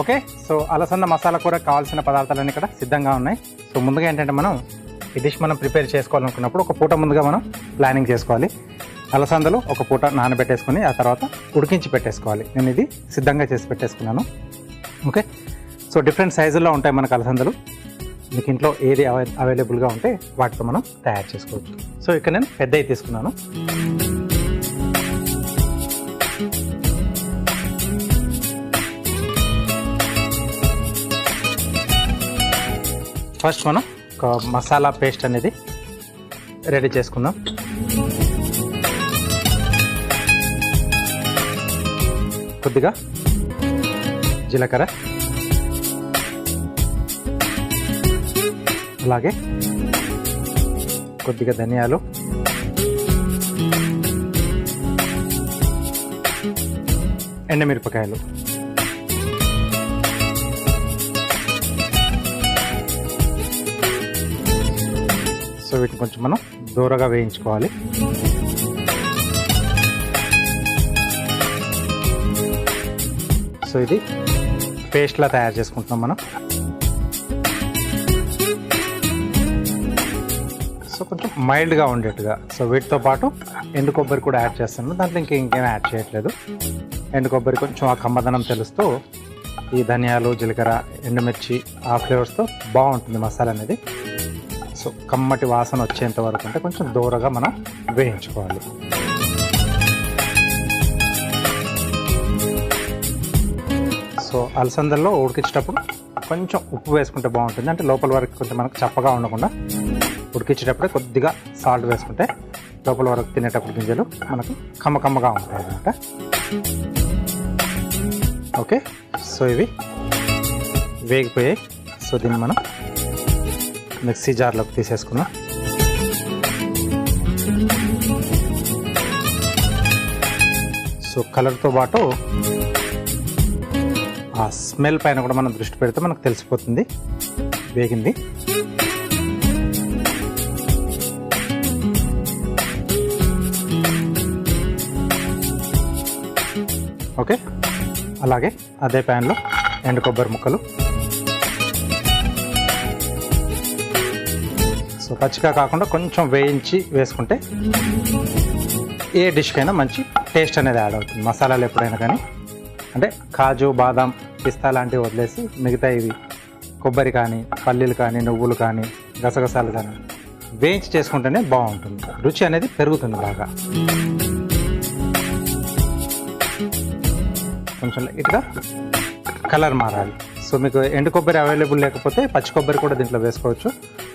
Okay, so అలసంద మసాలా కూర కావాల్సిన పదార్థాలన్నీ ఇక్కడ సిద్ధంగా ఉన్నాయి. సో ముందుగా ఏంటంటే మనం ఈ డిష్ మనం ప్రిపేర్ చేసుకోవాలనుకున్నప్పుడు ఒక పూట ముందుగా మనం ప్లానింగ్ చేసుకోవాలి. అలసందలు ఒక పూట నానబెట్టేసుకొని ఆ తర్వాత ఉడికించి పెట్టేసుకోవాలి. నేను ఇది సిద్ధంగా చేసి పెట్టేసుకున్నాను. ఓకే, సో డిఫరెంట్ సైజుల్లో ఉంటాయి మనకు అలసందలు. మీకు ఇంట్లో ఏది అవైలబుల్గా ఉంటే వాటితో మనం తయారు చేసుకోవచ్చు. సో ఇక్కడ నేను పెద్దవి తీసుకున్నాను. ఫస్ట్ మనం ఒక మసాలా పేస్ట్ అనేది రెడీ చేసుకుందాం. కొద్దిగా జీలకర్ర, అలాగే కొద్దిగా ధనియాలు, ఎండుమిరపకాయలు, సో వీటిని కొంచెం మనం దూరగా వేయించుకోవాలి. సో ఇది పేస్ట్లా తయారు చేసుకుంటున్నాం మనం. సో కొంచెం మైల్డ్గా ఉండేట్టుగా. సో వీటితో పాటు ఎండు కొబ్బరి కూడా యాడ్ చేస్తున్నాను. దాంట్లో ఇంకేం యాడ్ చేయట్లేదు. ఎండు కొబ్బరి కొంచెం ఆ కమ్మదనం తెలుస్తూ ఈ ధనియాలు, జీలకర్ర, ఎండుమిర్చి ఆ ఫ్లేవర్స్తో బాగుంటుంది మసాలా అనేది. సో కమ్మటి వాసన వచ్చేంత వరకు అంటే కొంచెం దూరగా మనం వేయించుకోవాలి. సో అలసందల్లో ఉడికించేటప్పుడు కొంచెం ఉప్పు వేసుకుంటే బాగుంటుంది. అంటే లోపల వరకు కొంచెం మనకు చప్పగా ఉండకుండా ఉడికించేటప్పుడే కొద్దిగా సాల్ట్ వేసుకుంటే లోపల వరకు తినేటప్పుడు గింజలు మనకు కమ్మగా ఉంటాయి అన్నమాట. ఓకే, సో ఇవి వేగిపోయాయి. సో దీన్ని మనం మిక్సీ జార్లోకి తీసేసుకున్నాం. సో కలర్తో పాటు ఆ స్మెల్ పైన కూడా మనం దృష్టి పెడితే మనకు తెలిసిపోతుంది వేగింది. ఓకే, అలాగే అదే ప్యాన్లో ఎండు కొబ్బరి ముక్కలు. సో పచ్చిగా కాకుండా కొంచెం వేయించి వేసుకుంటే ఏ డిష్కైనా మంచి టేస్ట్ అనేది యాడ్ అవుతుంది. మసాలాలు ఎప్పుడైనా కానీ అంటే కాజు, బాదాం, పిస్తా లాంటివి వదిలేసి మిగతా ఇవి కొబ్బరి కానీ, పల్లీలు కానీ, నువ్వులు కానీ, గసగసాలు కానీ వేయించి చేసుకుంటేనే బాగుంటుంది. రుచి అనేది పెరుగుతుంది బాగా. కొంచెం లైట్గా కలర్ మారాలి. సో మీకు ఎండు కొబ్బరి అవైలబుల్ లేకపోతే పచ్చి కొబ్బరి కూడా దీంట్లో వేసుకోవచ్చు,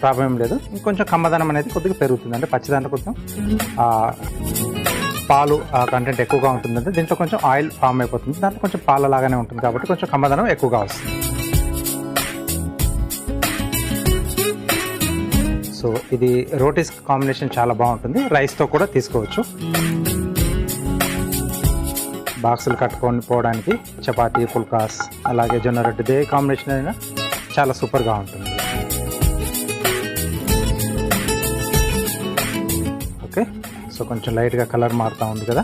ప్రాబ్లం లేదు. ఇంకొంచెం కమ్మదనం అనేది కొద్దిగా పెరుగుతుంది. అంటే పచ్చి దాంట్లో కొంచెం పాలు కంటెంట్ ఎక్కువగా ఉంటుందంటే దీంట్లో కొంచెం ఆయిల్ ఫామ్ అయిపోతుంది. దాంట్లో కొంచెం పాలలాగానే ఉంటుంది కాబట్టి కొంచెం కమ్మదనం ఎక్కువగా వస్తుంది. సో ఇది రోటీస్ కాంబినేషన్ చాలా బాగుంటుంది. రైస్తో కూడా తీసుకోవచ్చు. బాక్సులు కట్టుకొని పోవడానికి చపాతీ, పుల్కాస్, అలాగే జొన్న రొట్టె ఏ కాంబినేషన్ అయినా చాలా సూపర్గా ఉంటుంది. ఓకే, సో కొంచెం లైట్గా కలర్ మారుతూ ఉంది కదా.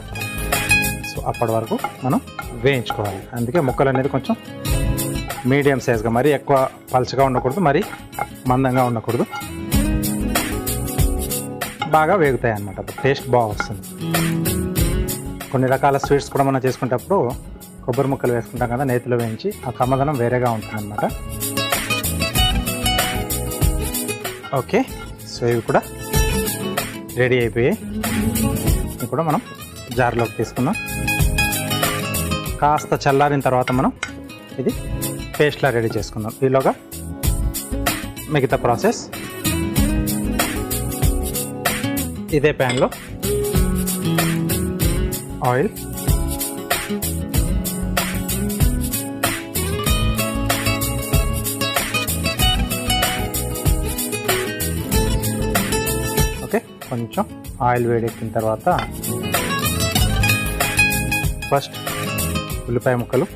సో అప్పటి వరకు మనం వేయించుకోవాలి. అందుకే ముక్కలు అనేది కొంచెం మీడియం సైజ్గా, మరీ ఎక్కువ పలుచగా ఉండకూడదు, మరీ మందంగా ఉండకూడదు. బాగా వేగుతాయి అన్నమాట. టేస్ట్ బాగా వస్తుంది. కొన్ని రకాల స్వీట్స్ కూడా మనం చేసుకునేటప్పుడు కొబ్బరి ముక్కలు వేసుకుంటాం కదా, నేతిలో వేయించి, ఆ కమ్మదనం వేరేగా ఉంటుంది అన్నమాట. ఓకే, సో ఇవి కూడా రెడీ అయిపోయాయి. ఇవి కూడా మనం జార్లోకి తీసుకుందాం. కాస్త చల్లారిన తర్వాత మనం ఇది పేస్ట్లా రెడీ చేసుకుందాం. ఈలోగా మిగతా ప్రాసెస్ ఇదే ప్యాన్లో ఆయిల్, ఓకే, కొంచెం ఆయిల్ వేడెక్కిన తర్వాత ఫస్ట్ ఉల్లిపాయ ముక్కలు,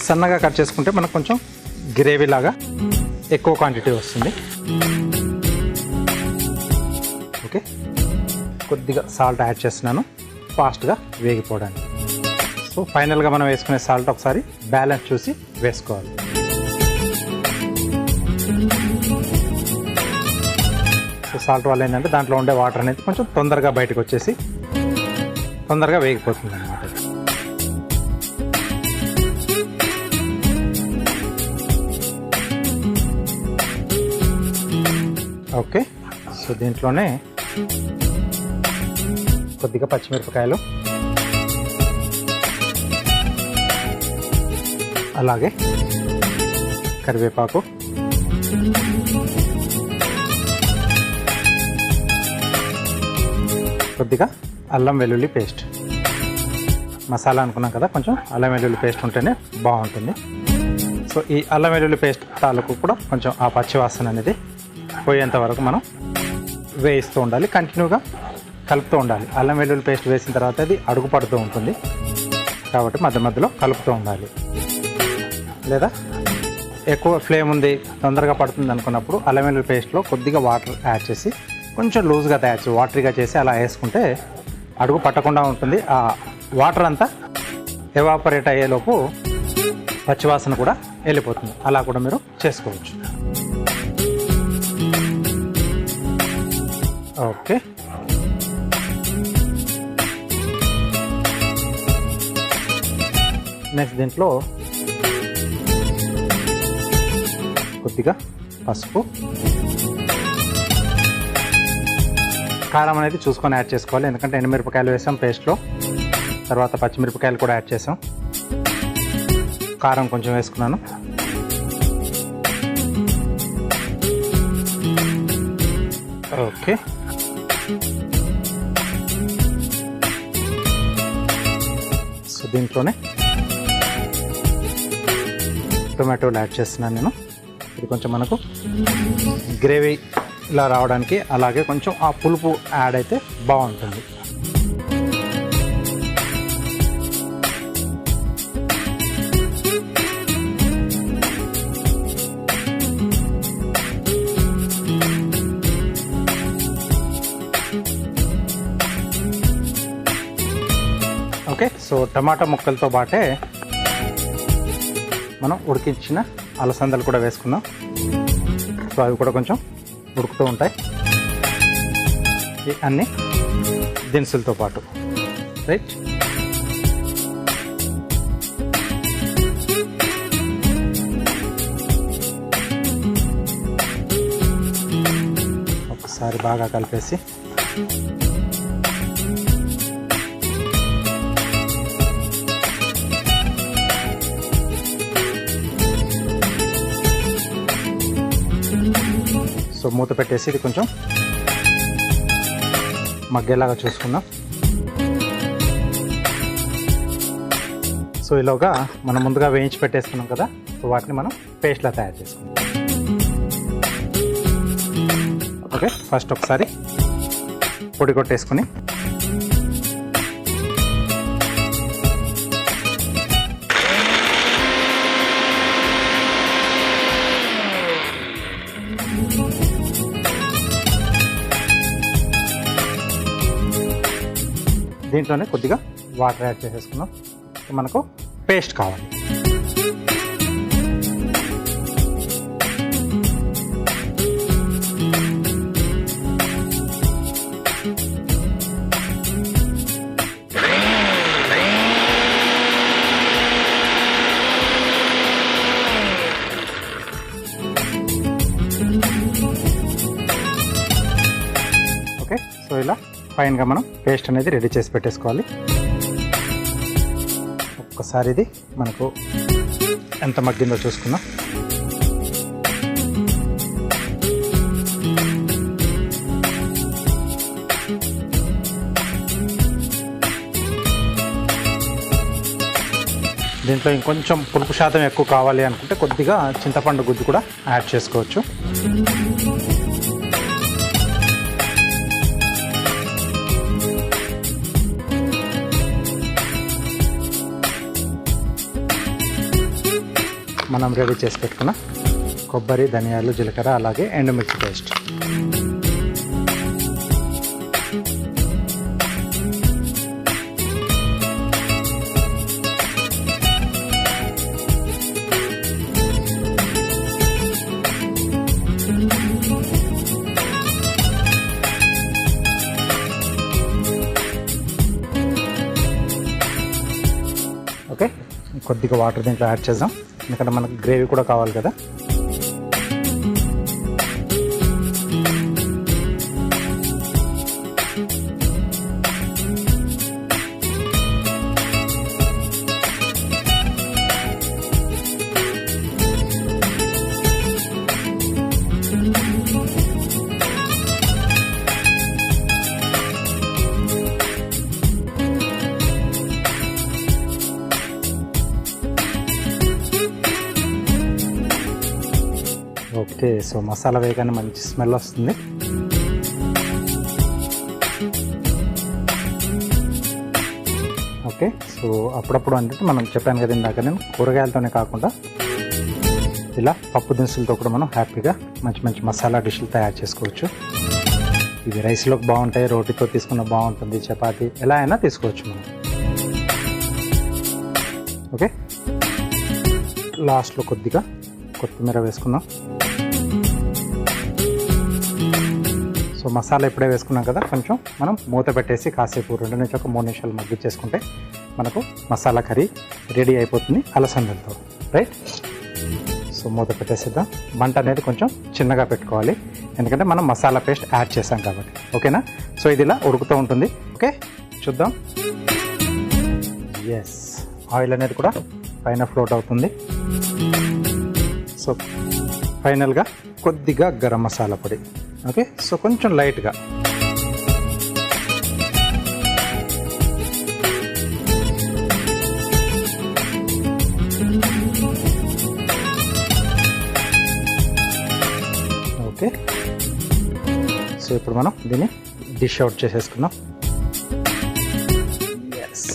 సన్నగా కట్ చేసుకుంటే మనకు కొంచెం గ్రేవీ లాగా ఎక్కువ క్వాంటిటీ వస్తుంది. ఓకే, కొద్దిగా సాల్ట్ యాడ్ చేస్తున్నాను. ఫాస్ట్గా వేగిపోవడానికి. సో ఫైనల్గా మనం వేసుకునే సాల్ట్ ఒకసారి బ్యాలెన్స్ చూసి వేసుకోవాలి. సో సాల్ట్ వల్ల ఏంటంటే దాంట్లో ఉండే వాటర్ అనేది కొంచెం తొందరగా బయటకు వచ్చేసి తొందరగా వేగిపోతుంది అన్నమాట. ఓకే, సో దీంట్లోనే కొద్దిగా పచ్చిమిరపకాయలు, అలాగే కరివేపాకు, కొద్దిగా అల్లం వెల్లుల్లి పేస్ట్. మసాలా అనుకున్నాం కదా, కొంచెం అల్లం వెల్లుల్లి పేస్ట్ ఉంటేనే బాగుంటుంది. సో ఈ అల్లం వెల్లుల్లి పేస్ట్ తాలూకు కూడా కొంచెం ఆ పచ్చివాసన అనేది పోయేంత వరకు మనం వేయిస్తూ ఉండాలి, కంటిన్యూగా కలుపుతూ ఉండాలి. అల్లం వెల్లుల్లి పేస్ట్ వేసిన తర్వాత అది అడుగు పడుతూ ఉంటుంది కాబట్టి మధ్య మధ్యలో కలుపుతూ ఉండాలి. లేదా ఎక్కువ ఫ్లేమ్ ఉంది, తొందరగా పడుతుంది అనుకున్నప్పుడు అల్లం వెల్లుల్లి పేస్ట్లో కొద్దిగా వాటర్ యాడ్ చేసి కొంచెం లూజ్గా తయారు చేసి వాటరీగా చేసి అలా వేసుకుంటే అడుగు పట్టకుండా ఉంటుంది. ఆ వాటర్ అంతా ఎవాపరేట్ అయ్యేలోపు పచ్చివాసన కూడా వెళ్ళిపోతుంది. అలా కూడా మీరు చేసుకోవచ్చు. ఓకే, నెక్స్ట్ దీంట్లో కొద్దిగా పసుపు, కారం అనేది చూసుకొని యాడ్ చేసుకోవాలి. ఎందుకంటే ఎండుమిరపకాయలు వేసాం పేస్ట్లో, తర్వాత పచ్చిమిరపకాయలు కూడా యాడ్ చేసాం. కారం కొంచెం వేసుకున్నాను. ఓకే, సో దీంట్లోనే టొమాటోలు యాడ్ చేస్తున్నాను నేను. ఇది కొంచెం మనకు గ్రేవీ ఇలా రావడానికి, అలాగే కొంచెం ఆ పులుపు యాడ్ అయితే బాగుంటుంది. ఓకే, సో టమాటా ముక్కలతో పాటే మనం ఉడికించిన అలసందలు కూడా వేసుకుందాం. సో అవి కూడా కొంచెం ఉడుకుతూ ఉంటాయి ఈ అన్ని దినుసులతో పాటు, రైట్. ఒకసారి బాగా కలిపేసి సో మూత పెట్టేసి ఇది కొంచెం మగ్గేలాగా చూసుకుందాం. సో ఈలోగా మనం ముందుగా వేయించి పెట్టేసుకున్నాం కదా, సో వాటిని మనం పేస్ట్లా తయారు చేసుకుందాం. ఓకే, ఫస్ట్ ఒకసారి పొడి కొట్టేసుకుని దీంట్లోనే కొద్దిగా వాటర్ యాడ్ చేసేసుకున్నాం. మనకు పేస్ట్ కావాలి. ఓకే, సో ఇలా ఫైన్గా మనం పేస్ట్ అనేది రెడీ చేసి పెట్టేసుకోవాలి. ఒక్కసారి ఇది మనకు ఎంత మగ్గిందో చూసుకుందాం. దీంట్లో ఇంకొంచెం పులుపు శాతం ఎక్కువ కావాలి అనుకుంటే కొద్దిగా చింతపండు గుజ్జు కూడా యాడ్ చేసుకోవచ్చు. మనం రెడీ చేసి పెట్టుకున్న కొబ్బరి, ధనియాలు, జీలకర్ర, అలాగే ఎండుమిర్చి పేస్ట్. కొద్దిగా వాటర్ దీంట్లో యాడ్ చేద్దాం, ఎందుకంటే మనకు గ్రేవీ కూడా కావాలి కదా. ఓకే, సో మసాలా వేయగానే మంచి స్మెల్ వస్తుంది. ఓకే, సో అప్పుడప్పుడు అంటే మనం చెప్పాను కదా ఇందాక, నేను కూరగాయలతోనే కాకుండా ఇలా పప్పు దినుసులతో కూడా మనం హ్యాపీగా మంచి మంచి మసాలా డిష్లు తయారు చేసుకోవచ్చు. ఇవి రైస్లోకి బాగుంటాయి, రోటీతో తీసుకున్న బాగుంటుంది, చపాతీ ఎలా అయినా తీసుకోవచ్చు మనం. ఓకే, లాస్ట్లో కొద్దిగా కొత్తిమీర వేసుకుందాం. సో మసాలా ఇప్పుడే వేసుకున్నాం కదా, కొంచెం మనం మూత పెట్టేసి కాసేపు 2 నుంచి 3 నిమిషాలు మగ్గిచ్చేసుకుంటే మనకు మసాలా కర్రీ రెడీ అయిపోతుంది అలసందలతో. రైట్, సో మూత పెట్టేసిద్దాం. మంట అనేది కొంచెం చిన్నగా పెట్టుకోవాలి, ఎందుకంటే మనం మసాలా పేస్ట్ యాడ్ చేసాం కాబట్టి. ఓకేనా, సో ఇది ఇలా ఉడుకుతూ ఉంటుంది. ఓకే, చూద్దాం. ఎస్, ఆయిల్ అనేది కూడా పైన ఫ్లోట్ అవుతుంది. సో ఫైనల్గా కొద్దిగా గరం మసాలా పొడి. ఓకే, సో కొంచెం లైట్గా. ఓకే, సో ఇప్పుడు మనం దీన్ని డిష్ అవుట్ చేసేసుకుందాం. ఎస్,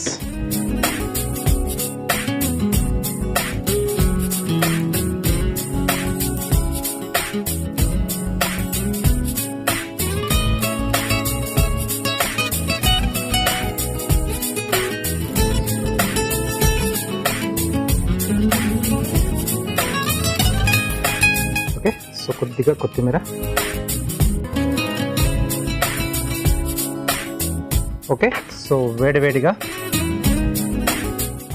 ఓకే, సో కొద్దిగా కొత్తిమీర. ఓకే, సో వేడివేడిగా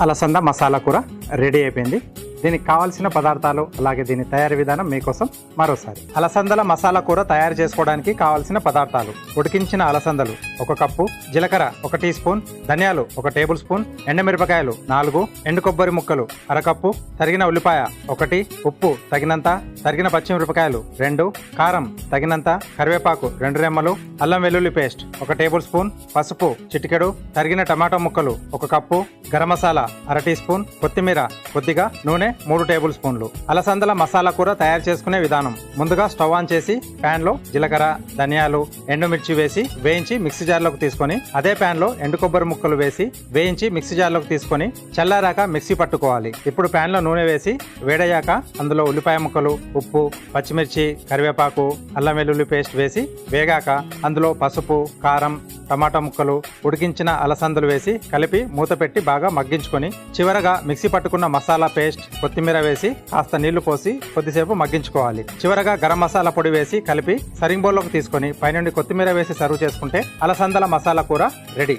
అలసంద మసాలా కూర రెడీ అయిపోయింది. దీనికి కావాల్సిన పదార్థాలు అలాగే దీని తయారీ విధానం మీకోసం మరోసారి. అలసందల మసాలా కూర తయారు చేసుకోవడానికి కావాల్సిన పదార్థాలు: ఉడికించిన అలసందలు 1 కప్పు, జీలకర్ర 1 టీ స్పూన్, ధనియాలు 1 టేబుల్ స్పూన్, ఎండుమిరపకాయలు 4, ఎండు కొబ్బరి ముక్కలు 1/2 కప్పు, తరిగిన ఉల్లిపాయ 1, ఉప్పు తగినంత, తరిగిన పచ్చిమిరపకాయలు 2, కారం తగినంత, కరివేపాకు 2 రెమ్మలు, అల్లం వెల్లుల్లి పేస్ట్ 1 టేబుల్ స్పూన్, పసుపు చిటికెడు, తరిగిన టమాటో ముక్కలు 1 cup, garam masala 1/2 teaspoon, కొత్తిమీర కొద్దిగా, నూనె 3 టేబుల్ స్పూన్లు. అలసందల మసాలా కూర తయారు చేసుకునే విధానం: ముందుగా స్టవ్ ఆన్ చేసి ప్యాన్ లో జీలకర్ర, ధనియాలు, ఎండుమిర్చి వేసి వేయించి మిక్సీ జార్లోకి తీసుకొని, అదే ప్యాన్ లో ఎండు కొబ్బరి ముక్కలు వేసి వేయించి మిక్సీ జార్లోకి తీసుకొని చల్లారాక మిక్సీ పట్టుకోవాలి. ఇప్పుడు ప్యాన్ లో నూనె వేసి వేడయ్యాక అందులో ఉల్లిపాయ ముక్కలు, ఉప్పు, పచ్చిమిర్చి, కరివేపాకు, అల్లం వెల్లుల్లి పేస్ట్ వేసి వేగాక అందులో పసుపు, కారం, టమాటా ముక్కలు, ఉడికించిన అలసందలు వేసి కలిపి మూత పెట్టి బాగా మగ్గించుకొని చివరగా మిక్సీ పట్టుకున్న మసాలా పేస్ట్, కొత్తిమీర వేసి కాస్త నీళ్లు పోసి కొద్దిసేపు మగ్గించుకోవాలి. చివరగా గరం మసాలా పొడి వేసి కలిపి సర్వింగ్ బౌల్లోకి తీసుకొని పైనుండి కొత్తిమీర వేసి సర్వ్ చేసుకుంటే అలసందల మసాలా కూర రెడీ.